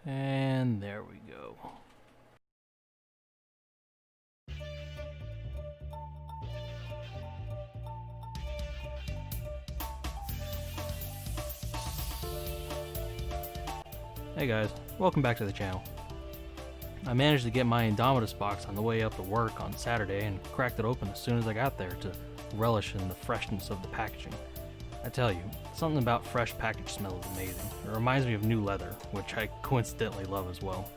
And there we go. Hey guys, welcome back to the channel. I managed to get my Indomitus box on the way up to work on Saturday and cracked it open as soon as I got there to relish in the freshness of the packaging. I tell you, something about fresh package smell is amazing. It reminds me of new leather, which I coincidentally love as well.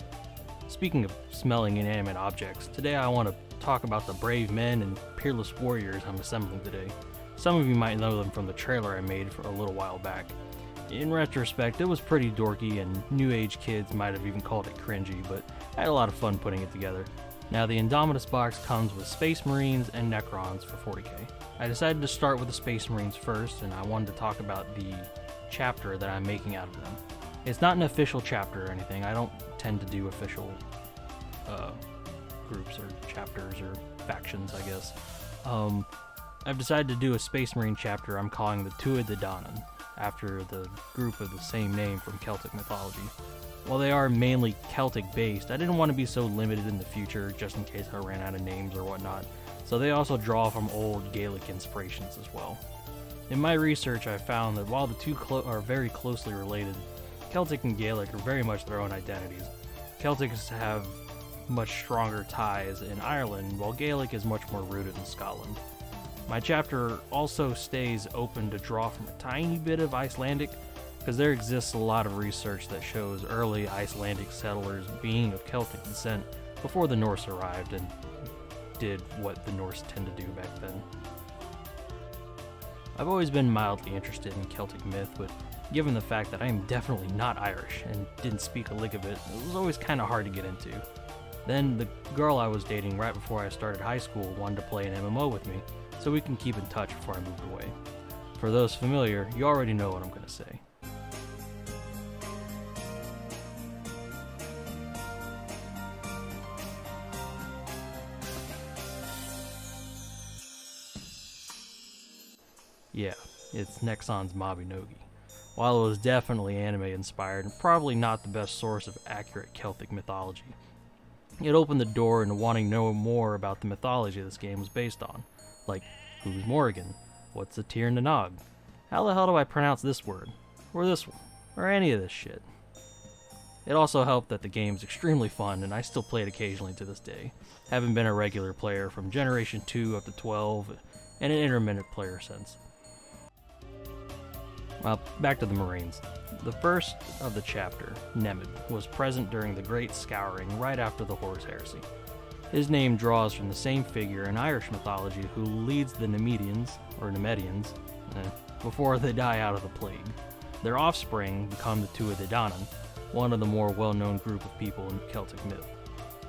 Speaking of smelling inanimate objects, today I want to talk about the brave men and peerless warriors I'm assembling today. Some of you might know them from the trailer I made for a little while back. In retrospect, it was pretty dorky and new age kids might have even called it cringy, but I had a lot of fun putting it together. Now the Indomitus box comes with Space Marines and Necrons for 40k. I decided to start with the Space Marines first, and I wanted to talk about the chapter that I'm making out of them. It's not an official chapter or anything. I don't tend to do official groups or chapters or factions, I guess. I've decided to do a Space Marine chapter I'm calling the Tuatha De Danann, after the group of the same name from Celtic mythology. While they are mainly Celtic based, I didn't want to be so limited in the future just in case I ran out of names or whatnot, so they also draw from old Gaelic inspirations as well. In my research, I found that while the two are very closely related, Celtic and Gaelic are very much their own identities. Celtics have much stronger ties in Ireland, while Gaelic is much more rooted in Scotland. My chapter also stays open to draw from a tiny bit of Icelandic, because there exists a lot of research that shows early Icelandic settlers being of Celtic descent before the Norse arrived and did what the Norse tend to do back then. I've always been mildly interested in Celtic myth, but given the fact that I am definitely not Irish and didn't speak a lick of it, it was always kind of hard to get into. Then the girl I was dating right before I started high school wanted to play an MMO with me, so we can keep in touch before I moved away. For those familiar, you already know what I'm going to say. Yeah, it's Nexon's Mabinogi. While it was definitely anime inspired and probably not the best source of accurate Celtic mythology, it opened the door into wanting to know more about the mythology this game was based on. Like, who's Morrigan? What's a Tir Nanog? How the hell do I pronounce this word? Or this one? Or any of this shit? It also helped that the game is extremely fun and I still play it occasionally to this day, having been a regular player from Generation 2 up to 12 and an intermittent player since. Well, back to the Marines. The first of the chapter, Nemid, was present during the Great Scouring right after the Horus Heresy. His name draws from the same figure in Irish mythology who leads the Nemedians, or Nemedians, before they die out of the plague. Their offspring become the Tuatha De Danann, one of the more well-known group of people in Celtic myth.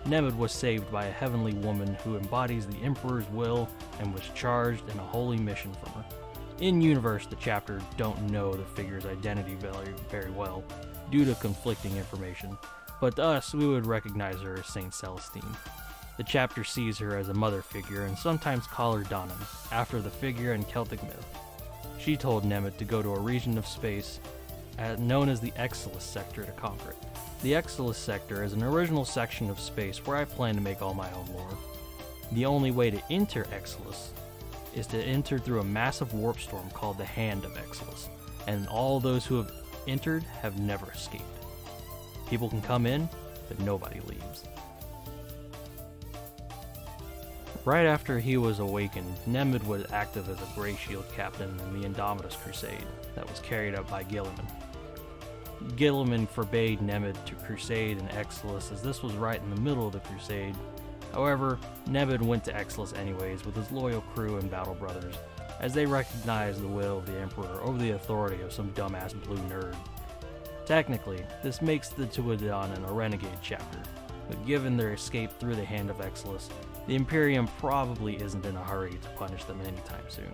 Nemid was saved by a heavenly woman who embodies the Emperor's will and was charged in a holy mission from her. In-universe, the chapter don't know the figure's identity very well, due to conflicting information, but to us, we would recognize her as Saint Celestine. The chapter sees her as a mother figure and sometimes call her Danann, after the figure in Celtic myth. She told Nemid to go to a region of space known as the Exilus sector to conquer it. The Exilus sector is an original section of space where I plan to make all my own lore. The only way to enter Exilus is to enter through a massive warp storm called the Hand of Exilus, and all those who have entered have never escaped. People can come in, but nobody leaves. Right after he was awakened, Nemid was active as a Grey Shield captain in the Indomitus crusade that was carried out by Guilliman. Guilliman forbade Nemid to crusade in Exilus as this was right in the middle of the crusade. However, Nemid went to Exilus anyways with his loyal crew and battle brothers, as they recognized the will of the Emperor over the authority of some dumbass blue nerd. Technically, this makes the Tuatha De Danann a renegade chapter, but given their escape through the Hand of Exilus, the Imperium probably isn't in a hurry to punish them anytime soon.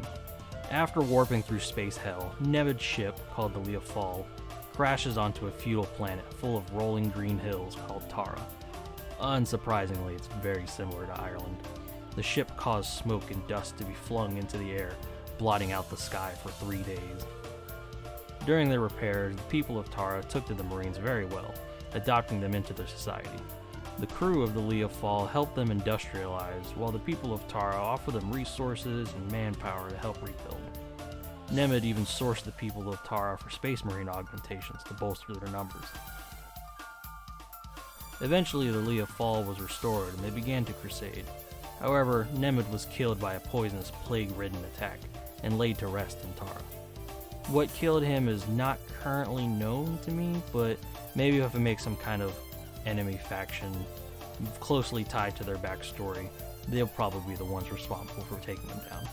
After warping through space hell, Nemid's ship, called the Leofal, crashes onto a feudal planet full of rolling green hills called Tara. Unsurprisingly, it's very similar to Ireland. The ship caused smoke and dust to be flung into the air, blotting out the sky for 3 days. During their repairs, the people of Tara took to the Marines very well, adopting them into their society. The crew of the Lee of Fall help them industrialize, while the people of Tara offer them resources and manpower to help rebuild. Nemid even sourced the people of Tara for Space Marine augmentations to bolster their numbers. Eventually, the Lee of Fall was restored and they began to crusade. However, Nemid was killed by a poisonous, plague-ridden attack and laid to rest in Tara. What killed him is not currently known to me, but maybe if I make some kind of enemy faction closely tied to their backstory, they'll probably be the ones responsible for taking him down.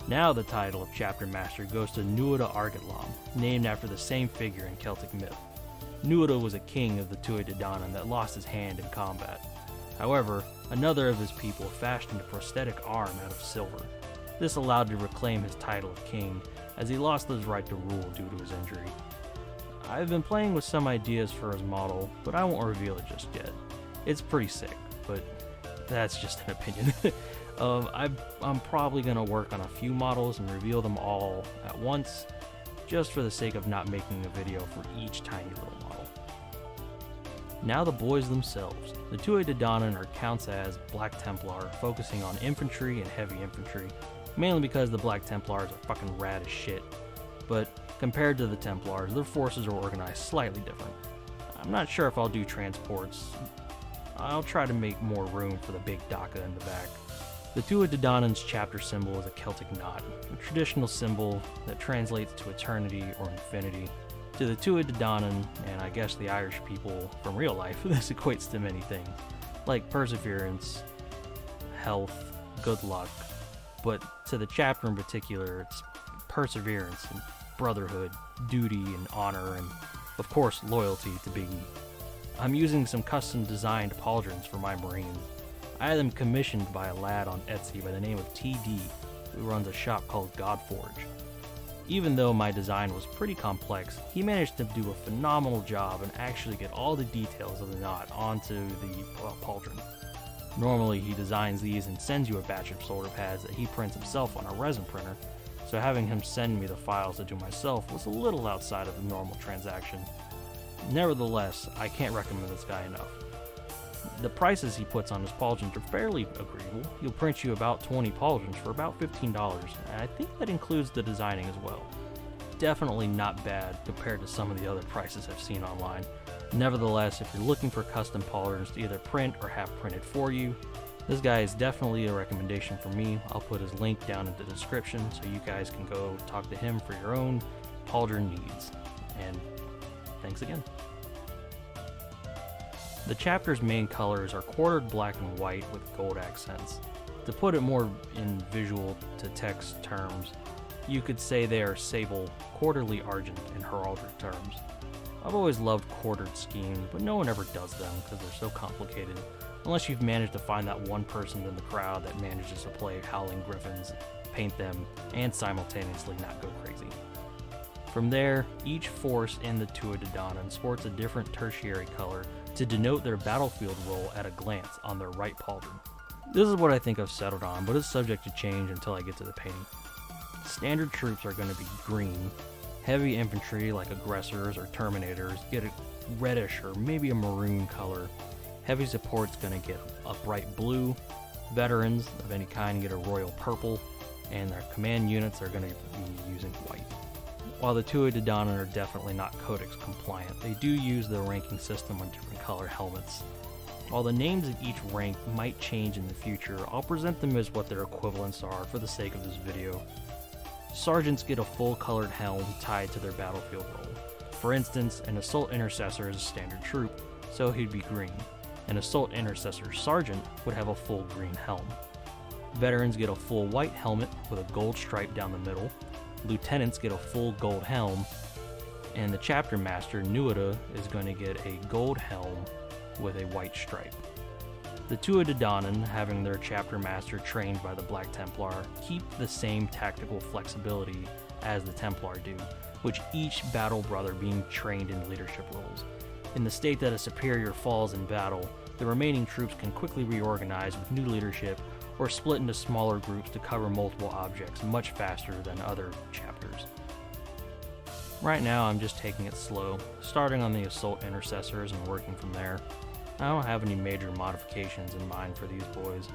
Now the title of Chapter Master goes to Tuatha Argitlam, named after the same figure in Celtic myth. Tuatha was a king of the Tuatha De Danann that lost his hand in combat. However, another of his people fashioned a prosthetic arm out of silver. This allowed him to reclaim his title of king, as he lost his right to rule due to his injury. I've been playing with some ideas for his model, but I won't reveal it just yet. It's pretty sick, but that's just an opinion. I'm probably going to work on a few models and reveal them all at once, just for the sake of not making a video for each tiny little model. Now the boys themselves. The Tuatha De Danann are counts as Black Templar, focusing on infantry and heavy infantry, mainly because the Black Templars are fucking rad as shit. But compared to the Templars, their forces are organized slightly different. I'm not sure if I'll do transports. I'll try to make more room for the big Daka in the back. The Tuatha De Danann's chapter symbol is a Celtic knot, a traditional symbol that translates to eternity or infinity. To the Tuatha De Danann, and I guess the Irish people from real life, this equates to many things, like perseverance, health, good luck, but to the chapter in particular, it's perseverance and brotherhood, duty and honor, and of course loyalty to Big E. I'm using some custom designed pauldrons for my Marines. I had them commissioned by a lad on Etsy by the name of TD, who runs a shop called Godforge. Even though my design was pretty complex, he managed to do a phenomenal job and actually get all the details of the knot onto the pauldron. Normally he designs these and sends you a batch of solder pads that he prints himself on a resin printer, so having him send me the files to do myself was a little outside of the normal transaction. Nevertheless, I can't recommend this guy enough. The prices he puts on his pauldrons are fairly agreeable. He'll print you about 20 pauldrons for about $15, and I think that includes the designing as well. Definitely not bad compared to some of the other prices I've seen online. Nevertheless, if you're looking for custom pauldrons to either print or have printed for you, this guy is definitely a recommendation for me. I'll put his link down in the description so you guys can go talk to him for your own pauldron needs. And thanks again. The chapter's main colors are quartered black and white with gold accents. To put it more in visual to text terms, you could say they are sable, quarterly argent in heraldic terms. I've always loved quartered schemes, but no one ever does them because they're so complicated, unless you've managed to find that one person in the crowd that manages to play Howling Griffins, paint them, and simultaneously not go crazy. From there, each force in the Tuatha De Danann sports a different tertiary color to denote their battlefield role at a glance on their right pauldron. This is what I think I've settled on, but it's subject to change until I get to the painting. Standard troops are going to be green. Heavy infantry like aggressors or terminators get a reddish or maybe a maroon color. Heavy support's going to get a bright blue. Veterans of any kind get a royal purple, and their command units are going to be using white. While the Tuatha De Danann are definitely not Codex compliant, they do use the ranking system on different color helmets. While the names of each rank might change in the future, I'll present them as what their equivalents are for the sake of this video. Sergeants get a full colored helm tied to their battlefield role. For instance, an Assault Intercessor is a standard troop, so he'd be green. An Assault Intercessor Sergeant would have a full green helm. Veterans get a full white helmet with a gold stripe down the middle. Lieutenants get a full gold helm, and the Chapter Master, Tuatha, is going to get a gold helm with a white stripe. The Tuatha De Danann, having their Chapter Master trained by the Black Templar, keep the same tactical flexibility as the Templar do, with each battle brother being trained in leadership roles. In the state that a superior falls in battle, the remaining troops can quickly reorganize with new leadership or split into smaller groups to cover multiple objects much faster than other chapters. Right now I'm just taking it slow, starting on the assault intercessors and working from there. I don't have any major modifications in mind for these boys,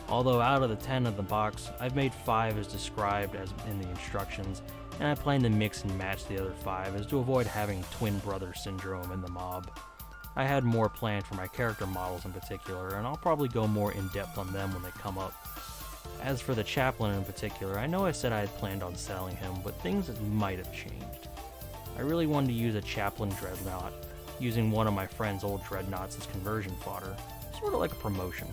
although out of the 10 in the box, I've made 5 as described as in the instructions, and I plan to mix and match the other 5 as to avoid having twin brother syndrome in the mob. I had more planned for my character models in particular, and I'll probably go more in depth on them when they come up. As for the chaplain in particular, I know I said I had planned on selling him, but things might have changed. I really wanted to use a chaplain dreadnought, using one of my friend's old dreadnoughts as conversion fodder, sort of like a promotion.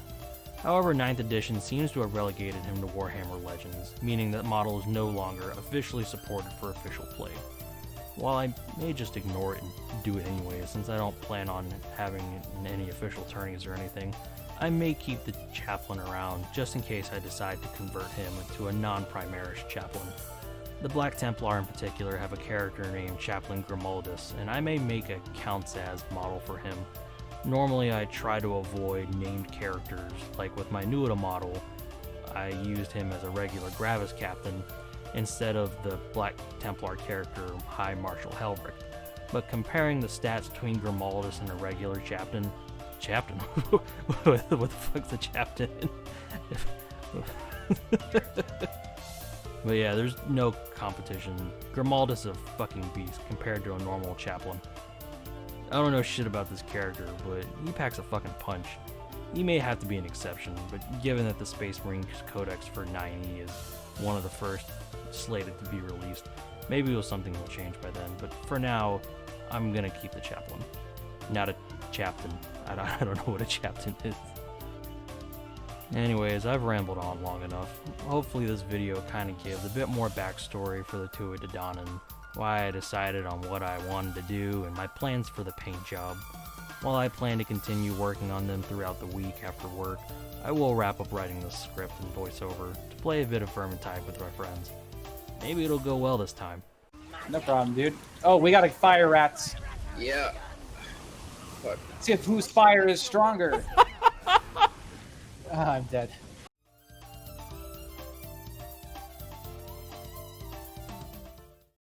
However, 9th edition seems to have relegated him to Warhammer Legends, meaning that model is no longer officially supported for official play. While I may just ignore it and do it anyway, since I don't plan on having it in any official tourneys or anything, I may keep the chaplain around just in case I decide to convert him into a non-Primaris chaplain. The Black Templar in particular have a character named Chaplain Grimaldus, and I may make a counts as model for him. Normally I try to avoid named characters, like with my Nuita model, I used him as a regular Gravis captain instead of the Black Templar character High Marshal Helbrick. But comparing the stats between Grimaldus and a regular Captain? What the fuck's a Captain? But yeah, there's no competition. Grimaldus is a fucking beast compared to a normal chaplain. I don't know shit about this character, but he packs a fucking punch. He may have to be an exception, but given that the Space Marine Codex for 9E is one of the first slated to be released, maybe something will change by then, but for now, I'm gonna keep the chaplain. Not a chaptain. I don't know what a chaptain is. Anyways, I've rambled on long enough. Hopefully this video kind of gives a bit more backstory for the Tuatha De Danann, why I decided on what I wanted to do, and my plans for the paint job. While I plan to continue working on them throughout the week after work, I will wrap up writing the script and voiceover to play a bit of Vermintide with my friends. Maybe it'll go well this time. No problem, dude. Oh, we got fire rats. Yeah. Fuck. See if whose fire is stronger. I'm dead.